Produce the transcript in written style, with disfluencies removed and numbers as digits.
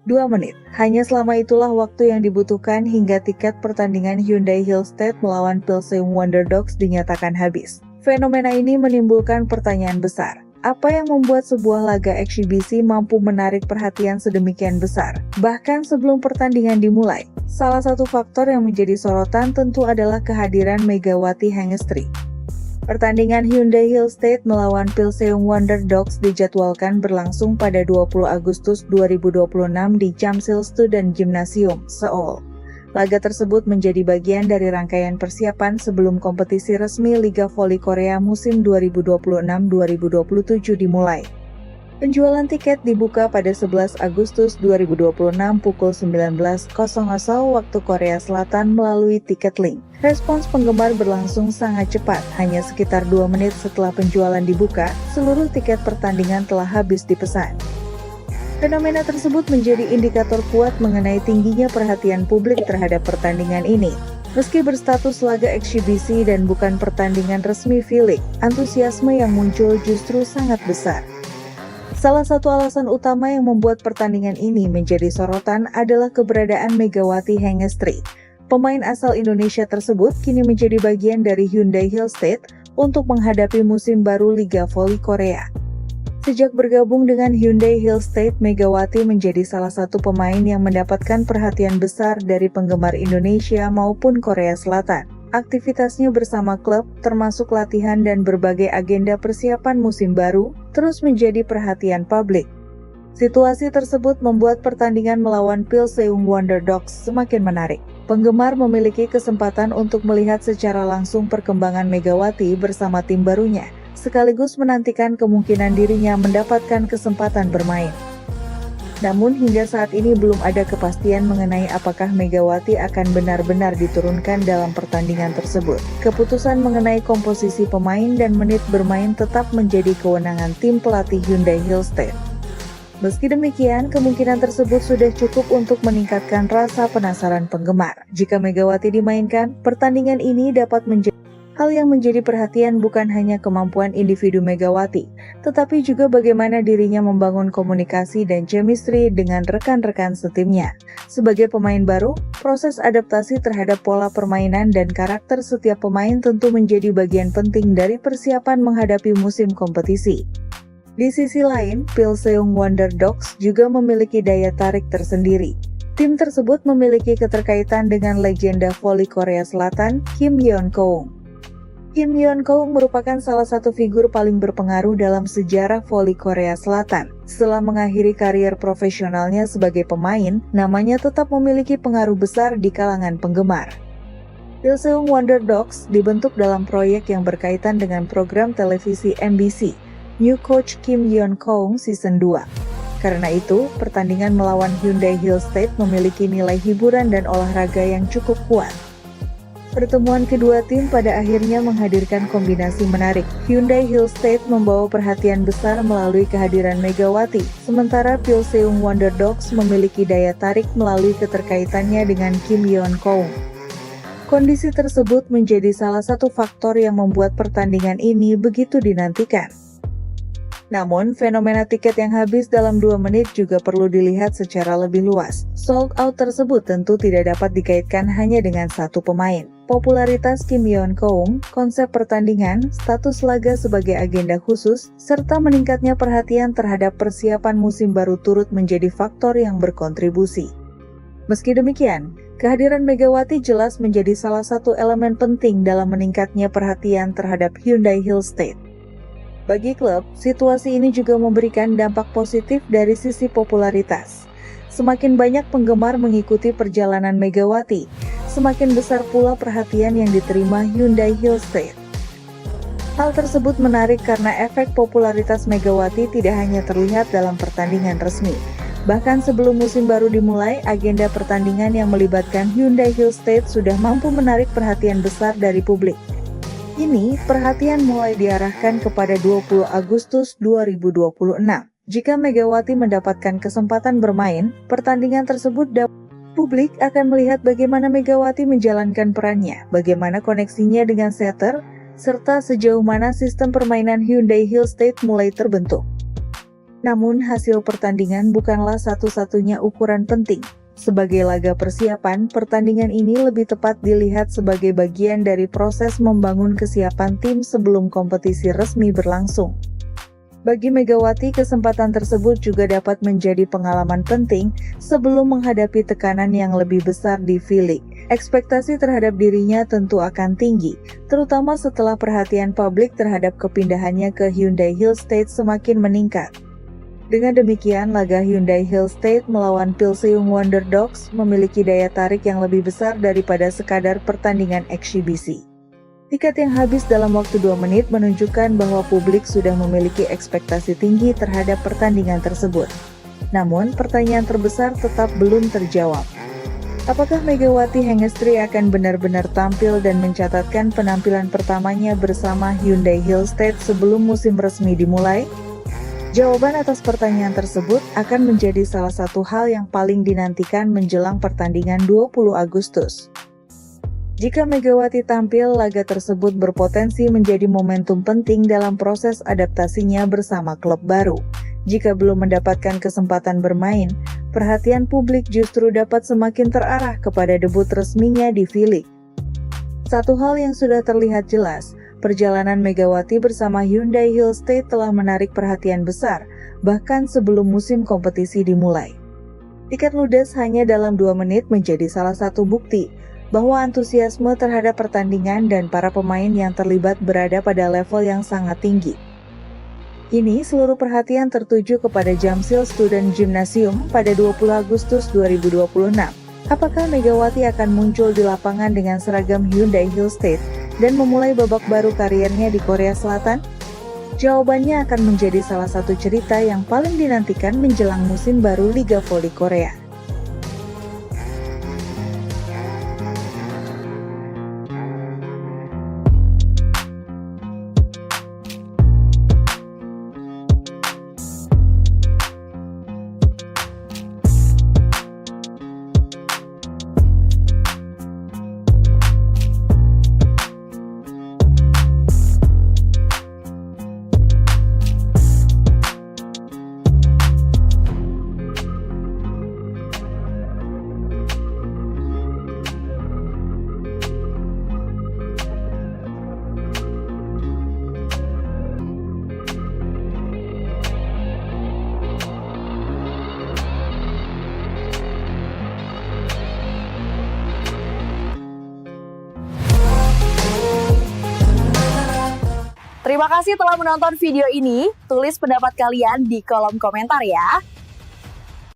2 menit. Hanya selama itulah waktu yang dibutuhkan hingga tiket pertandingan Hyundai Hillstead melawan Pilseung Wonder Dogs dinyatakan habis. Fenomena ini menimbulkan pertanyaan besar. Apa yang membuat sebuah laga eksibisi mampu menarik perhatian sedemikian besar, bahkan sebelum pertandingan dimulai? Salah satu faktor yang menjadi sorotan tentu adalah kehadiran Megawati Hangestri. Pertandingan Hyundai Hillstead melawan Pilseung Wonder Dogs dijadwalkan berlangsung pada 20 Agustus 2026 di Jamsil Student Gymnasium, Seoul. Laga tersebut menjadi bagian dari rangkaian persiapan sebelum kompetisi resmi Liga Voli Korea musim 2026-2027 dimulai. Penjualan tiket dibuka pada 11 Agustus 2026 pukul 19.00 waktu Korea Selatan melalui Ticketlink. Respons penggemar berlangsung sangat cepat, hanya sekitar 2 menit setelah penjualan dibuka, seluruh tiket pertandingan telah habis dipesan. Fenomena tersebut menjadi indikator kuat mengenai tingginya perhatian publik terhadap pertandingan ini. Meski berstatus laga eksibisi dan bukan pertandingan resmi V-League, antusiasme yang muncul justru sangat besar. Salah satu alasan utama yang membuat pertandingan ini menjadi sorotan adalah keberadaan Megawati Hangestri. Pemain asal Indonesia tersebut kini menjadi bagian dari Hyundai Hillstead untuk menghadapi musim baru Liga Voli Korea. Sejak bergabung dengan Hyundai Hillstead, Megawati menjadi salah satu pemain yang mendapatkan perhatian besar dari penggemar Indonesia maupun Korea Selatan. Aktivitasnya bersama klub, termasuk latihan dan berbagai agenda persiapan musim baru, terus menjadi perhatian publik. Situasi tersebut membuat pertandingan melawan Pilseung Wonder Dogs semakin menarik. Penggemar memiliki kesempatan untuk melihat secara langsung perkembangan Megawati bersama tim barunya, sekaligus menantikan kemungkinan dirinya mendapatkan kesempatan bermain. Namun hingga saat ini belum ada kepastian mengenai apakah Megawati akan benar-benar diturunkan dalam pertandingan tersebut. Keputusan mengenai komposisi pemain dan menit bermain tetap menjadi kewenangan tim pelatih Hyundai Hillstead. Meski demikian, kemungkinan tersebut sudah cukup untuk meningkatkan rasa penasaran penggemar. Jika Megawati dimainkan, pertandingan ini dapat menjadi hal yang menjadi perhatian bukan hanya kemampuan individu Megawati, tetapi juga bagaimana dirinya membangun komunikasi dan chemistry dengan rekan-rekan setimnya. Sebagai pemain baru, proses adaptasi terhadap pola permainan dan karakter setiap pemain tentu menjadi bagian penting dari persiapan menghadapi musim kompetisi. Di sisi lain, Pilseung Wonder Dogs juga memiliki daya tarik tersendiri. Tim tersebut memiliki keterkaitan dengan legenda voli Korea Selatan, Kim Yeon-keung. Kim Yeon-keung merupakan salah satu figur paling berpengaruh dalam sejarah voli Korea Selatan. Setelah mengakhiri karier profesionalnya sebagai pemain, namanya tetap memiliki pengaruh besar di kalangan penggemar. Pilseung Wonder Dogs dibentuk dalam proyek yang berkaitan dengan program televisi MBC, New Coach Kim Yeon-keung Season 2. Karena itu, pertandingan melawan Hyundai Hillstead memiliki nilai hiburan dan olahraga yang cukup kuat. Pertemuan kedua tim pada akhirnya menghadirkan kombinasi menarik. Hyundai Hillstead membawa perhatian besar melalui kehadiran Megawati, sementara Pilseung Wonder Dogs memiliki daya tarik melalui keterkaitannya dengan Kim Yeon-keung. Kondisi tersebut menjadi salah satu faktor yang membuat pertandingan ini begitu dinantikan. Namun, fenomena tiket yang habis dalam 2 menit juga perlu dilihat secara lebih luas. Sold out tersebut tentu tidak dapat dikaitkan hanya dengan satu pemain. Popularitas Kim Yeon-keung, konsep pertandingan, status laga sebagai agenda khusus, serta meningkatnya perhatian terhadap persiapan musim baru turut menjadi faktor yang berkontribusi. Meski demikian, kehadiran Megawati jelas menjadi salah satu elemen penting dalam meningkatnya perhatian terhadap Hyundai Hillstead. Bagi klub, situasi ini juga memberikan dampak positif dari sisi popularitas. Semakin banyak penggemar mengikuti perjalanan Megawati, semakin besar pula perhatian yang diterima Hyundai Hillstead. Hal tersebut menarik karena efek popularitas Megawati tidak hanya terlihat dalam pertandingan resmi. Bahkan sebelum musim baru dimulai, agenda pertandingan yang melibatkan Hyundai Hillstead sudah mampu menarik perhatian besar dari publik. Ini, perhatian mulai diarahkan kepada 20 Agustus 2026. Jika Megawati mendapatkan kesempatan bermain, pertandingan tersebut publik akan melihat bagaimana Megawati menjalankan perannya, bagaimana koneksinya dengan setter, serta sejauh mana sistem permainan Hyundai Hillstead mulai terbentuk. Namun hasil pertandingan bukanlah satu-satunya ukuran penting. Sebagai laga persiapan, pertandingan ini lebih tepat dilihat sebagai bagian dari proses membangun kesiapan tim sebelum kompetisi resmi berlangsung. Bagi Megawati, kesempatan tersebut juga dapat menjadi pengalaman penting sebelum menghadapi tekanan yang lebih besar di V-League. Ekspektasi terhadap dirinya tentu akan tinggi, terutama setelah perhatian publik terhadap kepindahannya ke Hyundai Hill State semakin meningkat. Dengan demikian, laga Hyundai Hill State melawan Pilseung Wonder Dogs memiliki daya tarik yang lebih besar daripada sekadar pertandingan eksibisi. Tiket yang habis dalam waktu 2 menit menunjukkan bahwa publik sudah memiliki ekspektasi tinggi terhadap pertandingan tersebut. Namun, pertanyaan terbesar tetap belum terjawab. Apakah Megawati Hengestri akan benar-benar tampil dan mencatatkan penampilan pertamanya bersama Hyundai Hill State sebelum musim resmi dimulai? Jawaban atas pertanyaan tersebut akan menjadi salah satu hal yang paling dinantikan menjelang pertandingan 20 Agustus. Jika Megawati tampil, laga tersebut berpotensi menjadi momentum penting dalam proses adaptasinya bersama klub baru. Jika belum mendapatkan kesempatan bermain, perhatian publik justru dapat semakin terarah kepada debut resminya di V-League. Satu hal yang sudah terlihat jelas, perjalanan Megawati bersama Hyundai Hill State telah menarik perhatian besar, bahkan sebelum musim kompetisi dimulai. Tiket ludes hanya dalam 2 menit menjadi salah satu bukti bahwa antusiasme terhadap pertandingan dan para pemain yang terlibat berada pada level yang sangat tinggi. Kini seluruh perhatian tertuju kepada Jamsil Student Gymnasium pada 20 Agustus 2026. Apakah Megawati akan muncul di lapangan dengan seragam Hyundai Hill State dan memulai babak baru karirnya di Korea Selatan? Jawabannya akan menjadi salah satu cerita yang paling dinantikan menjelang musim baru Liga Voli Korea. Terima kasih telah menonton video ini. Tulis pendapat kalian di kolom komentar ya.